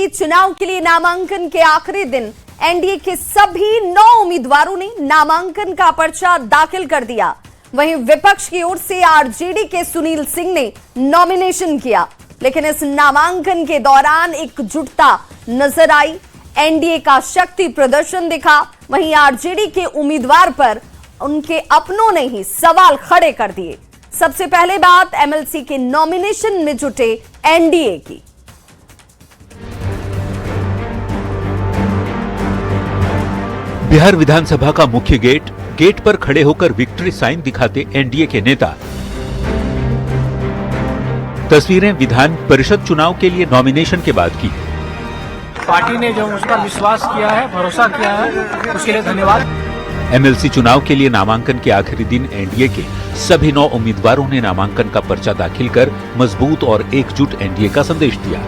MLC चुनाव के लिए नामांकन के आखिरी दिन एनडीए के सभी 9 उम्मीदवारों ने नामांकन का पर्चा दाखिल कर दिया। वहीं विपक्ष की ओर से आरजेडी के सुनील सिंह ने नॉमिनेशन किया, लेकिन इस नामांकन के दौरान एकजुटता नजर आई। एनडीए का शक्ति प्रदर्शन दिखा। वहीं आरजेडी के उम्मीदवार पर उनके अपनों ने ही सवाल खड़े कर दिए। सबसे पहले बात एमएलसी के नॉमिनेशन में जुटे एनडीए की। बिहार विधानसभा का मुख्य गेट पर खड़े होकर विक्ट्री साइन दिखाते एनडीए के नेता। तस्वीरें विधान परिषद चुनाव के लिए नॉमिनेशन के बाद की। पार्टी ने जो मुझ पर विश्वास किया है, भरोसा किया है, उसके लिए धन्यवाद। एमएलसी चुनाव के लिए नामांकन के आखिरी दिन एनडीए के सभी 9 उम्मीदवारों ने नामांकन का पर्चा दाखिल कर मजबूत और एकजुट एनडीए का संदेश दिया।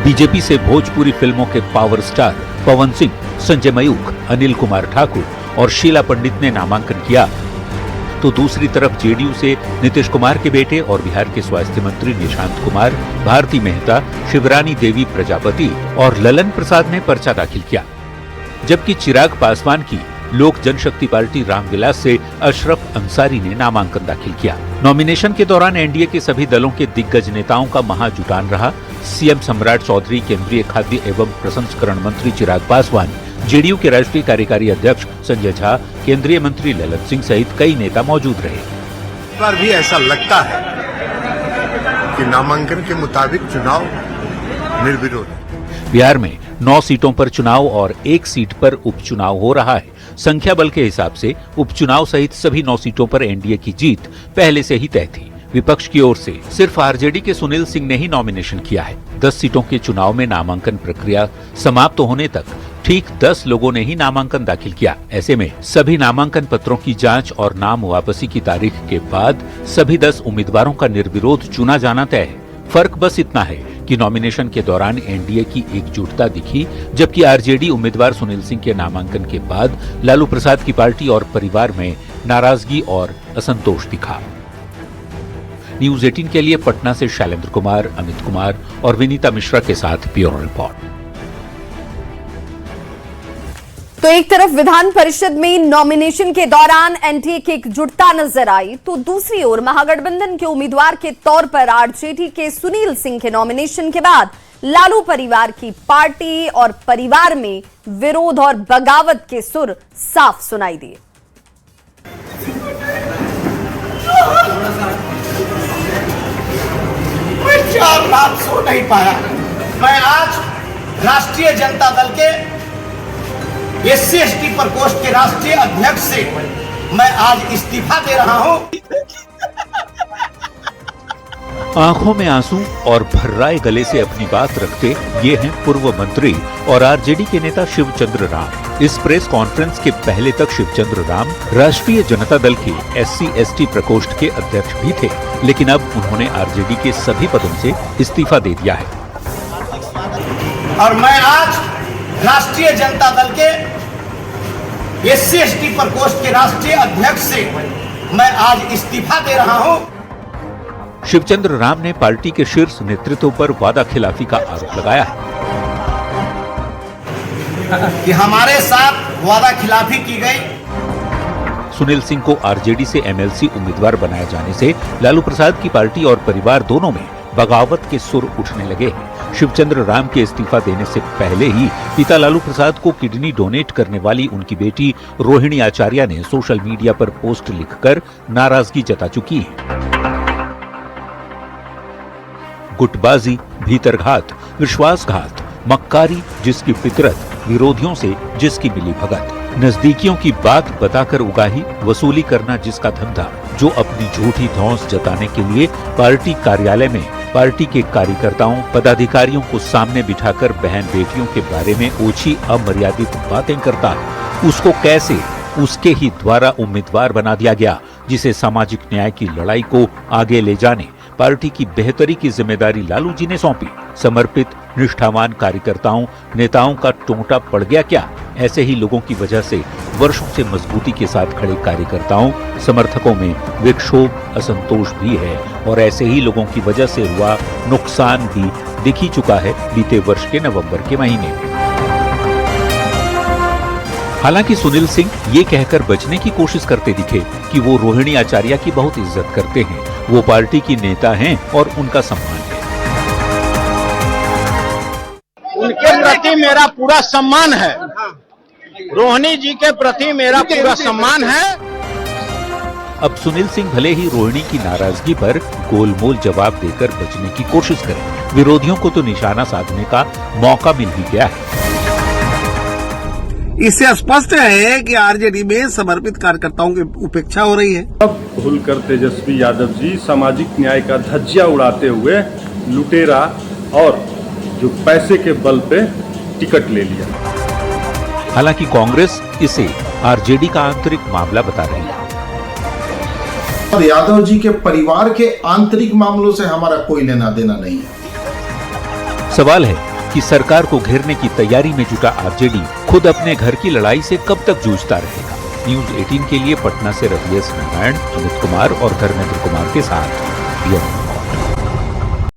बीजेपी से भोजपुरी फिल्मों के पावर स्टार पवन सिंह, संजय मयूख, अनिल कुमार ठाकुर और शीला पंडित ने नामांकन किया, तो दूसरी तरफ जेडीयू से नीतीश कुमार के बेटे और बिहार के स्वास्थ्य मंत्री निशांत कुमार, भारती मेहता, शिवरानी देवी प्रजापति और ललन प्रसाद ने पर्चा दाखिल किया। जबकि चिराग पासवान की लोक जनशक्ति पार्टी रामविलास से अशरफ अंसारी ने नामांकन दाखिल किया। नॉमिनेशन के दौरान एनडीए के सभी दलों के दिग्गज नेताओं का महाजुटान रहा। सीएम सम्राट चौधरी, केंद्रीय खाद्य एवं प्रसंस्करण मंत्री चिराग पासवान, जेडीयू के राष्ट्रीय कार्यकारी अध्यक्ष संजय झा, केंद्रीय मंत्री ललन सिंह सहित कई नेता मौजूद रहे। इस बार भी ऐसा लगता है कि नामांकन के मुताबिक चुनाव निर्विरोध है। बिहार में 9 सीटों पर चुनाव और 1 सीट पर उपचुनाव हो रहा है। संख्या बल के हिसाब से उपचुनाव सहित सभी 9 सीटों पर एनडीए की जीत पहले से ही तय थी। विपक्ष की ओर से सिर्फ आरजेडी के सुनील सिंह ने ही नॉमिनेशन किया है। 10 सीटों के चुनाव में नामांकन प्रक्रिया समाप्त होने तक ठीक 10 लोगों ने ही नामांकन दाखिल किया। ऐसे में सभी नामांकन पत्रों की जांच और नाम वापसी की तारीख के बाद सभी 10 उम्मीदवारों का निर्विरोध चुना जाना तय है। फर्क बस इतना है कि नॉमिनेशन के दौरान एनडीए की एकजुटता दिखी, जबकि आरजेडी उम्मीदवार सुनील सिंह के नामांकन के बाद लालू प्रसाद की पार्टी और परिवार में नाराजगी और असंतोष दिखा। न्यूज 18 के लिए पटना से शैलेंद्र कुमार, अमित कुमार और विनीता मिश्रा के साथ ब्यूरो रिपोर्ट। तो एक तरफ विधान परिषद में नॉमिनेशन के दौरान एनडीए की एकजुटता नजर आई, तो दूसरी ओर महागठबंधन के उम्मीदवार के तौर पर आरजेडी के सुनील सिंह के नॉमिनेशन के बाद लालू परिवार की पार्टी और परिवार में विरोध और बगावत के सुर साफ सुनाई दिए। मैं 4 रात सो नहीं पाया। मैं आज राष्ट्रीय जनता दल के SC/ST प्रकोष्ठ के राष्ट्रीय अध्यक्ष से मैं आज इस्तीफा दे रहा हूं। आंखों में आंसू और भर्राए गले से अपनी बात रखते ये हैं पूर्व मंत्री और आरजेडी के नेता शिवचंद्र राम। इस प्रेस कॉन्फ्रेंस के पहले तक शिवचंद्र राम राष्ट्रीय जनता दल के SC/ST प्रकोष्ठ के अध्यक्ष भी थे, लेकिन अब उन्होंने आरजेडी के सभी पदों से इस्तीफा दे दिया है। और मैं आज राष्ट्रीय जनता दल के SC/ST प्रकोष्ठ के राष्ट्रीय अध्यक्ष से मैं आज इस्तीफा दे रहा हूं। शिवचंद्र राम ने पार्टी के शीर्ष नेतृत्व पर वादा खिलाफी का आरोप लगाया है कि हमारे साथ वादा खिलाफी की गई। सुनील सिंह को आरजेडी से एमएलसी उम्मीदवार बनाए जाने से लालू प्रसाद की पार्टी और परिवार दोनों में बगावत के सुर उठने लगे हैं। शिवचंद्र राम के इस्तीफा देने से पहले ही पिता लालू प्रसाद को किडनी डोनेट करने वाली उनकी बेटी रोहिणी आचार्य ने सोशल मीडिया पर पोस्ट लिखकर नाराजगी जता चुकी है। गुटबाजी, भीतरघात, विश्वासघात, मक्कारी जिसकी फितरत, विरोधियों से जिसकी मिली भगत, नजदीकियों की बात बताकर उगाही, वसूली करना जिसका धंधा, जो अपनी झूठी धौंस जताने के लिए पार्टी कार्यालय में पार्टी के कार्यकर्ताओं, पदाधिकारियों को सामने बिठाकर बहन बेटियों के बारे में ओछी अमर्यादित बातें करता है, उसको कैसे उसके ही द्वारा उम्मीदवार बना दिया गया, जिसे सामाजिक न्याय की लड़ाई को आगे ले जाने पार्टी की बेहतरी की जिम्मेदारी लालू जी ने सौंपी। समर्पित, निष्ठावान कार्यकर्ताओं, नेताओं का टोंटा पड़ गया क्या? ऐसे ही लोगों की वजह से वर्षों से मजबूती के साथ खड़े कार्यकर्ताओं, समर्थकों में विक्षोभ, असंतोष भी है और ऐसे ही लोगों की वजह से हुआ नुकसान भी दिख ही चुका है बीते वर्ष के नवंबर के महीने में। हालांकि सुनील सिंह ये कहकर बचने की कोशिश करते दिखे कि वो रोहिणी आचार्य की बहुत इज्जत करते हैं, वो पार्टी की नेता हैं और उनका सम्मान है। उनके प्रति मेरा पूरा सम्मान है, रोहिणी जी के प्रति मेरा पूरा सम्मान है। अब सुनील सिंह भले ही रोहिणी की नाराजगी पर गोलमोल जवाब देकर बचने की कोशिश करें, विरोधियों को तो निशाना साधने का मौका मिल ही गया है। इससे स्पष्ट है कि आरजेडी में समर्पित कार्यकर्ताओं की उपेक्षा हो रही है। अब भूलकर तेजस्वी यादव जी सामाजिक न्याय का धज्जिया उड़ाते हुए लुटेरा और जो पैसे के बल पे टिकट ले लिया। हालांकि कांग्रेस इसे आरजेडी का आंतरिक मामला बता रही है। और यादव जी के परिवार के आंतरिक मामलों से हमारा कोई लेना देना नहीं है। सवाल है कि सरकार को घेरने की तैयारी में जुटा आरजेडी खुद अपने घर की लड़ाई से कब तक जूझता रहेगा। न्यूज़ 18 के लिए पटना से रवि नारायण, अमित कुमार और धर्मेंद्र कुमार के साथ।